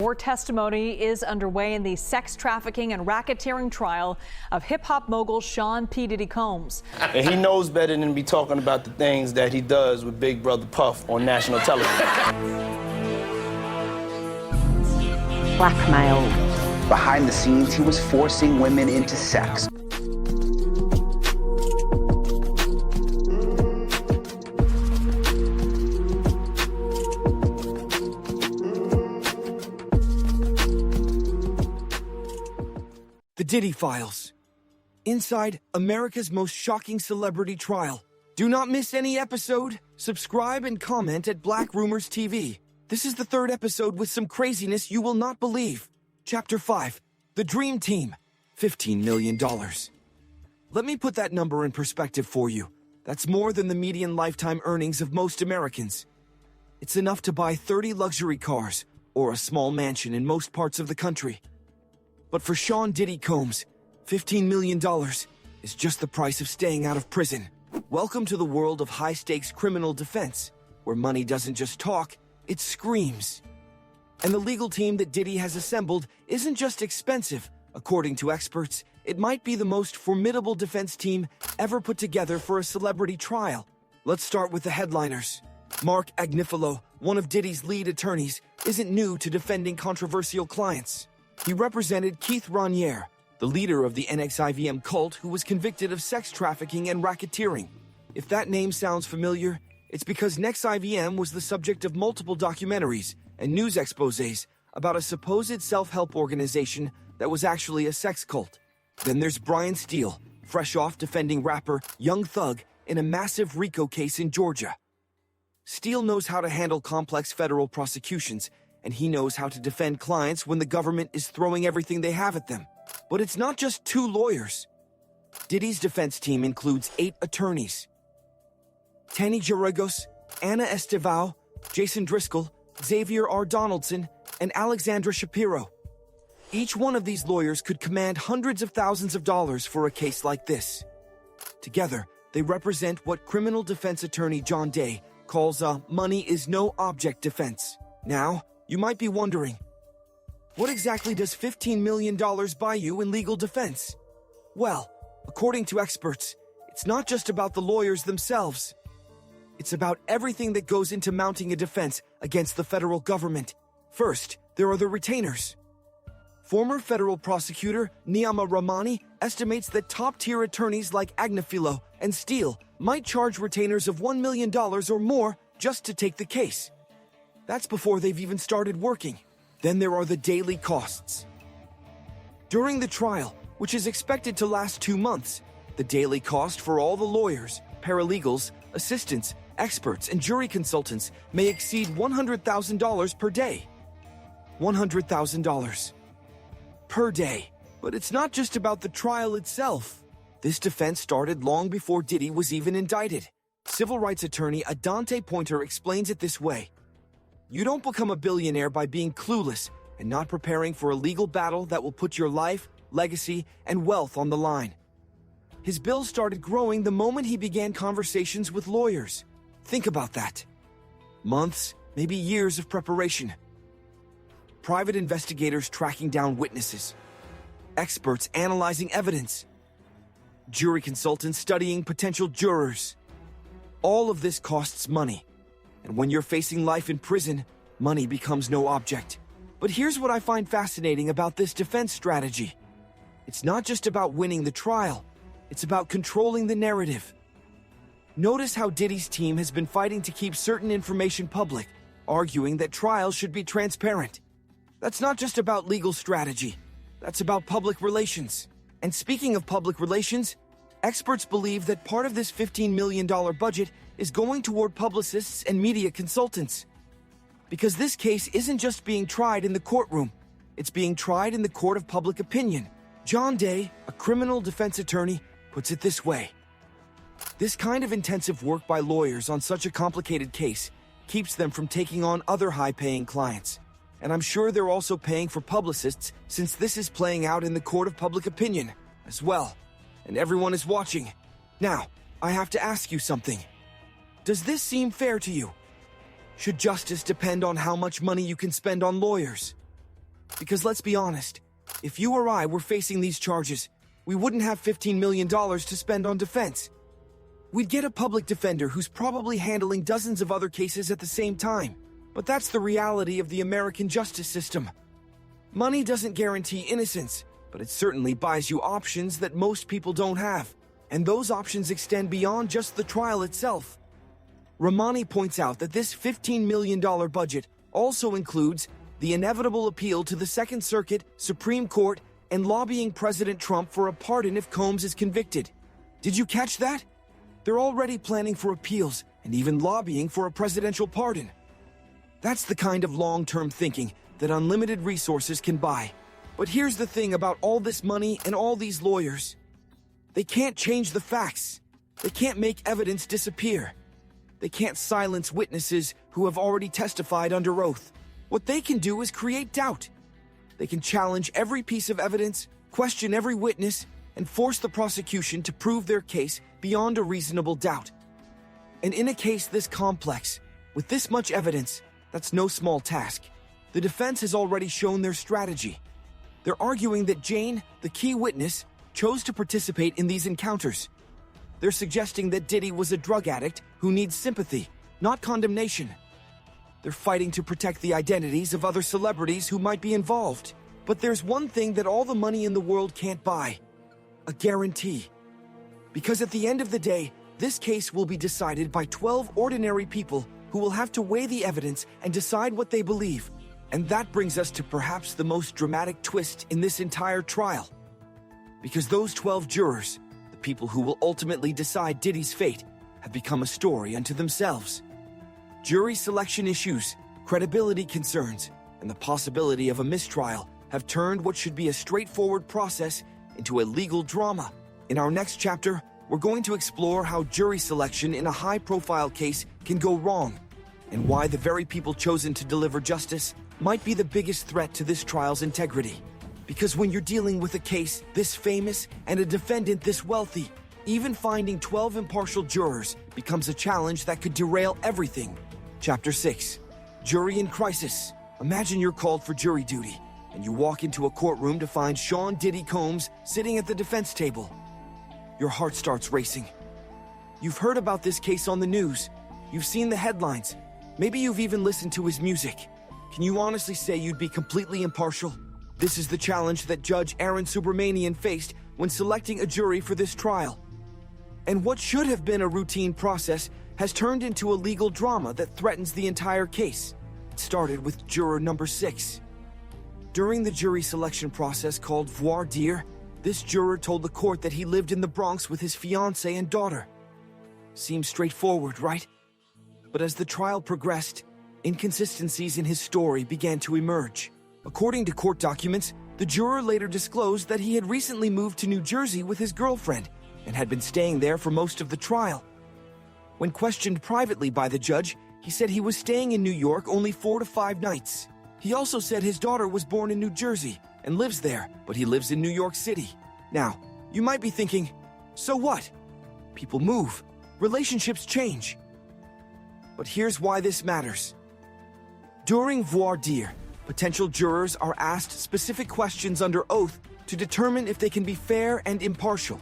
More testimony is underway in the sex trafficking and racketeering trial of hip-hop mogul Sean P. Diddy Combs. And he knows better than to be talking about the things that he does with Big Brother Puff on national television. Blackmail. Behind the scenes, he was forcing women into sex. The Diddy Files. Inside America's most shocking celebrity trial. Do not miss any episode. Subscribe and comment at Black Rumors TV. This is the third episode with some craziness you will not believe. Chapter 5. The Dream Team. $15 million. Let me put that number in perspective for you. That's more than the median lifetime earnings of most Americans. It's enough to buy 30 luxury cars or a small mansion in most parts of the country. But for Sean Diddy Combs, $15 million is just the price of staying out of prison. Welcome to the world of high-stakes criminal defense, where money doesn't just talk, it screams. And the legal team that Diddy has assembled isn't just expensive. According to experts, it might be the most formidable defense team ever put together for a celebrity trial. Let's start with the headliners. Mark Agnifilo, one of Diddy's lead attorneys, isn't new to defending controversial clients. He represented Keith Raniere, the leader of the NXIVM cult who was convicted of sex trafficking and racketeering. If that name sounds familiar, it's because NXIVM was the subject of multiple documentaries and news exposés about a supposed self-help organization that was actually a sex cult. Then there's Brian Steele, fresh off defending rapper Young Thug in a massive RICO case in Georgia. Steele knows how to handle complex federal prosecutions, and he knows how to defend clients when the government is throwing everything they have at them. But it's not just 2 lawyers. Diddy's defense team includes 8 attorneys. Tani Geragos, Anna Estevao, Jason Driscoll, Xavier R. Donaldson, and Alexandra Shapiro. Each one of these lawyers could command hundreds of thousands of dollars for a case like this. Together, they represent what criminal defense attorney John Day calls a money-is-no-object defense. Now, you might be wondering, what exactly does $15 million buy you in legal defense? Well, according to experts, it's not just about the lawyers themselves. It's about everything that goes into mounting a defense against the federal government. First, there are the retainers. Former federal prosecutor Niyama Ramani estimates that top-tier attorneys like Agnifilo and Steele might charge retainers of $1 million or more just to take the case. That's before they've even started working. Then there are the daily costs. During the trial, which is expected to last 2 months, the daily cost for all the lawyers, paralegals, assistants, experts, and jury consultants may exceed $100,000 per day. $100,000 per day. But it's not just about the trial itself. This defense started long before Diddy was even indicted. Civil rights attorney Adante Pointer explains it this way. You don't become a billionaire by being clueless and not preparing for a legal battle that will put your life, legacy, and wealth on the line. His bill started growing the moment he began conversations with lawyers. Think about that. Months, maybe years of preparation. Private investigators tracking down witnesses. Experts analyzing evidence. Jury consultants studying potential jurors. All of this costs money. And when you're facing life in prison, money becomes no object. But here's what I find fascinating about this defense strategy. It's not just about winning the trial. It's about controlling the narrative. Notice how Diddy's team has been fighting to keep certain information public, arguing that trials should be transparent. That's not just about legal strategy. That's about public relations. And speaking of public relations, experts believe that part of this $15 million budget is going toward publicists and media consultants. Because this case isn't just being tried in the courtroom, it's being tried in the court of public opinion. John Day, a criminal defense attorney, puts it this way. This kind of intensive work by lawyers on such a complicated case keeps them from taking on other high-paying clients. And I'm sure they're also paying for publicists since this is playing out in the court of public opinion as well. And everyone is watching. Now, I have to ask you something. Does this seem fair to you? Should justice depend on how much money you can spend on lawyers? Because let's be honest, if you or I were facing these charges, we wouldn't have $15 million to spend on defense. We'd get a public defender who's probably handling dozens of other cases at the same time. But that's the reality of the American justice system. Money doesn't guarantee innocence, but it certainly buys you options that most people don't have. And those options extend beyond just the trial itself. Ramani points out that this $15 million budget also includes the inevitable appeal to the Second Circuit, Supreme Court, and lobbying President Trump for a pardon if Combs is convicted. Did you catch that? They're already planning for appeals and even lobbying for a presidential pardon. That's the kind of long-term thinking that unlimited resources can buy. But here's the thing about all this money and all these lawyers. They can't change the facts. They can't make evidence disappear. They can't silence witnesses who have already testified under oath. What they can do is create doubt. They can challenge every piece of evidence, question every witness, and force the prosecution to prove their case beyond a reasonable doubt. And in a case this complex, with this much evidence, that's no small task. The defense has already shown their strategy. They're arguing that Jane, the key witness, chose to participate in these encounters. They're suggesting that Diddy was a drug addict who needs sympathy, not condemnation. They're fighting to protect the identities of other celebrities who might be involved. But there's one thing that all the money in the world can't buy: a guarantee. Because at the end of the day, this case will be decided by 12 ordinary people who will have to weigh the evidence and decide what they believe. And that brings us to perhaps the most dramatic twist in this entire trial. Because those 12 jurors, the people who will ultimately decide Diddy's fate, have become a story unto themselves. Jury selection issues, credibility concerns, and the possibility of a mistrial have turned what should be a straightforward process into a legal drama. In our next chapter, we're going to explore how jury selection in a high-profile case can go wrong, and why the very people chosen to deliver justice might be the biggest threat to this trial's integrity. Because when you're dealing with a case this famous and a defendant this wealthy, even finding 12 impartial jurors becomes a challenge that could derail everything. Chapter 6. Jury in Crisis. Imagine you're called for jury duty, and you walk into a courtroom to find Sean Diddy Combs sitting at the defense table. Your heart starts racing. You've heard about this case on the news. You've seen the headlines. Maybe you've even listened to his music. Can you honestly say you'd be completely impartial? This is the challenge that Judge Aaron Subramanian faced when selecting a jury for this trial. And what should have been a routine process has turned into a legal drama that threatens the entire case. It started with juror number 6. During the jury selection process called voir dire, this juror told the court that he lived in the Bronx with his fiancée and daughter. Seems straightforward, right? But as the trial progressed, inconsistencies in his story began to emerge. According to court documents, the juror later disclosed that he had recently moved to New Jersey with his girlfriend and had been staying there for most of the trial. When questioned privately by the judge, he said he was staying in New York only 4 to 5 nights. He also said his daughter was born in New Jersey and lives there, but he lives in New York City. Now, you might be thinking, so what? People move, relationships change. But here's why this matters. During voir dire, potential jurors are asked specific questions under oath to determine if they can be fair and impartial.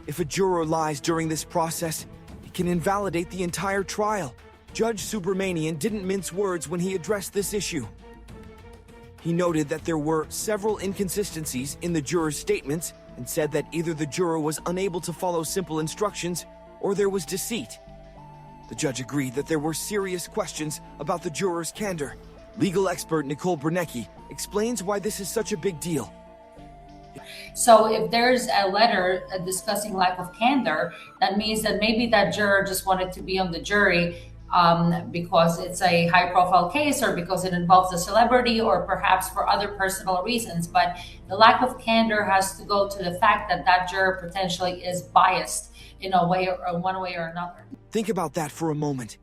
If a juror lies during this process, it can invalidate the entire trial. Judge Subramanian didn't mince words when he addressed this issue. He noted that there were several inconsistencies in the jurors' statements and said that either the juror was unable to follow simple instructions or there was deceit. The judge agreed that there were serious questions about the jurors' candor. Legal expert Nicole Bernecki explains why this is such a big deal. So if there's a letter discussing lack of candor, that means that maybe that juror just wanted to be on the jury because it's a high-profile case or because it involves a celebrity or perhaps for other personal reasons. But the lack of candor has to go to the fact that that juror potentially is biased in a way or one way or another. Think about that for a moment.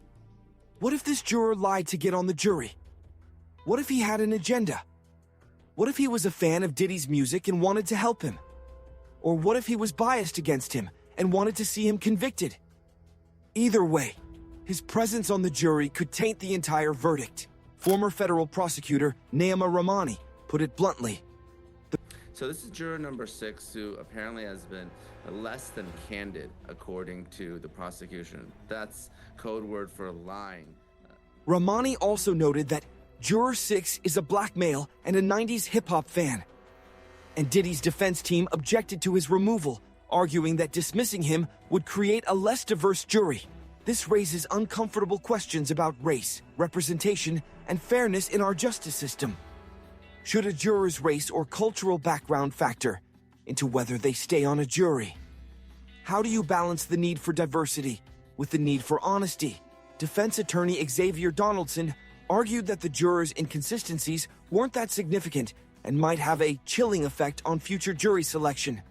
What if this juror lied to get on the jury? What if he had an agenda? What if he was a fan of Diddy's music and wanted to help him? Or what if he was biased against him and wanted to see him convicted? Either way, his presence on the jury could taint the entire verdict. Former federal prosecutor Naima Ramani put it bluntly. So this is juror number 6, who apparently has been less than candid, according to the prosecution. That's code word for lying. Rahmani also noted that Juror 6 is a black male and a 90s hip-hop fan. And Diddy's defense team objected to his removal, arguing that dismissing him would create a less diverse jury. This raises uncomfortable questions about race, representation, and fairness in our justice system. Should a juror's race or cultural background factor into whether they stay on a jury? How do you balance the need for diversity with the need for honesty? Defense attorney Xavier Donaldson argued that the jurors' inconsistencies weren't that significant and might have a chilling effect on future jury selection.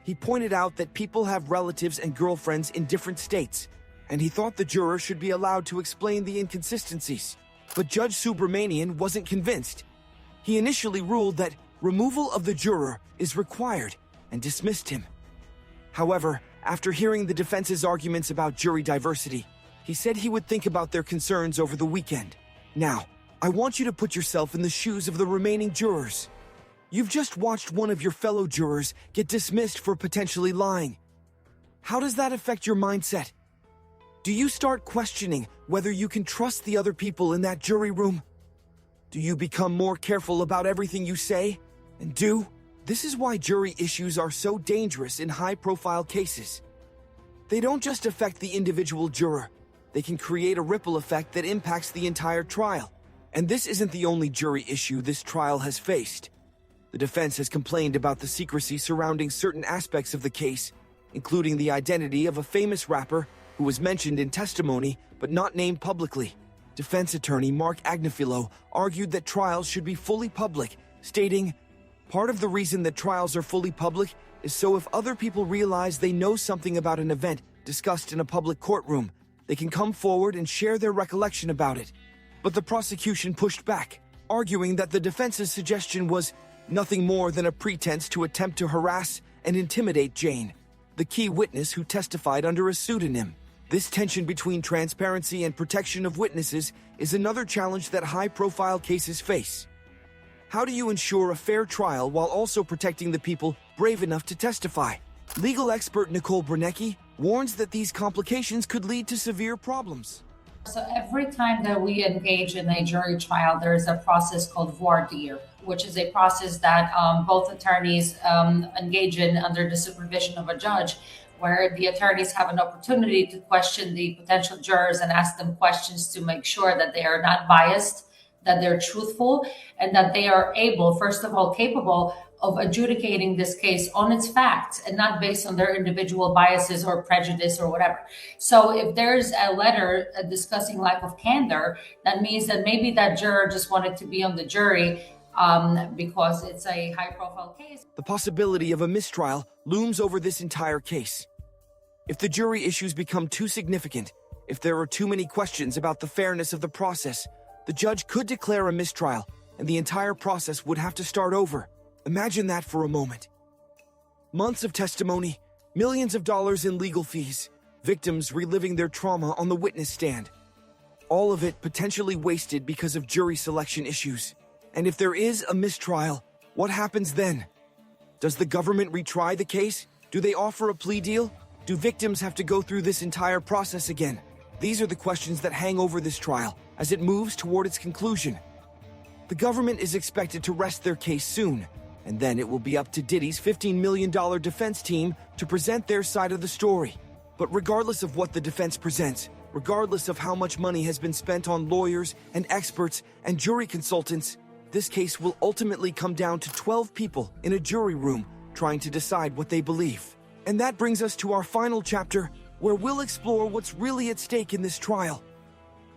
He pointed out that people have relatives and girlfriends in different states, and he thought the juror should be allowed to explain the inconsistencies. But Judge Subramanian wasn't convinced. He initially ruled that removal of the juror is required and dismissed him. However, after hearing the defense's arguments about jury diversity, he said he would think about their concerns over the weekend. Now, I want you to put yourself in the shoes of the remaining jurors. You've just watched one of your fellow jurors get dismissed for potentially lying. How does that affect your mindset? Do you start questioning whether you can trust the other people in that jury room? Do you become more careful about everything you say and do? This is why jury issues are so dangerous in high-profile cases. They don't just affect the individual juror. They can create a ripple effect that impacts the entire trial. And this isn't the only jury issue this trial has faced. The defense has complained about the secrecy surrounding certain aspects of the case, including the identity of a famous rapper who was mentioned in testimony but not named publicly. Defense attorney Mark Agnifilo argued that trials should be fully public, stating, "Part of the reason that trials are fully public is so if other people realize they know something about an event discussed in a public courtroom, they can come forward and share their recollection about it." But the prosecution pushed back, arguing that the defense's suggestion was nothing more than a pretense to attempt to harass and intimidate Jane, the key witness who testified under a pseudonym. This tension between transparency and protection of witnesses is another challenge that high-profile cases face. How do you ensure a fair trial while also protecting the people brave enough to testify? Legal expert Nicole Brunecki warns that these complications could lead to severe problems. So every time that we engage in a jury trial, there is a process called voir dire, which is a process that both attorneys engage in under the supervision of a judge, where the attorneys have an opportunity to question the potential jurors and ask them questions to make sure that they are not biased, that they're truthful, and that they are able, first of all, capable of adjudicating this case on its facts and not based on their individual biases or prejudice or whatever. So if there's a letter discussing lack of candor, that means that maybe that juror just wanted to be on the jury because it's a high-profile case. The possibility of a mistrial looms over this entire case. If the jury issues become too significant, if there are too many questions about the fairness of the process, the judge could declare a mistrial, and the entire process would have to start over. Imagine that for a moment. Months of testimony, millions of dollars in legal fees, victims reliving their trauma on the witness stand. All of it potentially wasted because of jury selection issues. And if there is a mistrial, what happens then? Does the government retry the case? Do they offer a plea deal? Do victims have to go through this entire process again? These are the questions that hang over this trial as it moves toward its conclusion. The government is expected to rest their case soon, and then it will be up to Diddy's $15 million defense team to present their side of the story. But regardless of what the defense presents, regardless of how much money has been spent on lawyers and experts and jury consultants, this case will ultimately come down to 12 people in a jury room trying to decide what they believe. And that brings us to our final chapter, where we'll explore what's really at stake in this trial.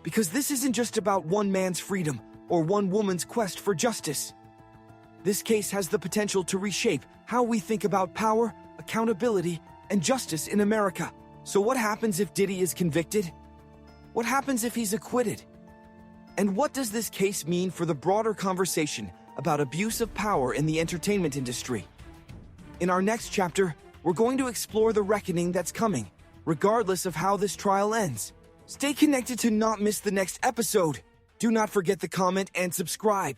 Because this isn't just about one man's freedom or one woman's quest for justice. This case has the potential to reshape how we think about power, accountability, and justice in America. So what happens if Diddy is convicted? What happens if he's acquitted? And what does this case mean for the broader conversation about abuse of power in the entertainment industry? In our next chapter, we're going to explore the reckoning that's coming, regardless of how this trial ends. Stay connected to not miss the next episode. Do not forget to comment and subscribe.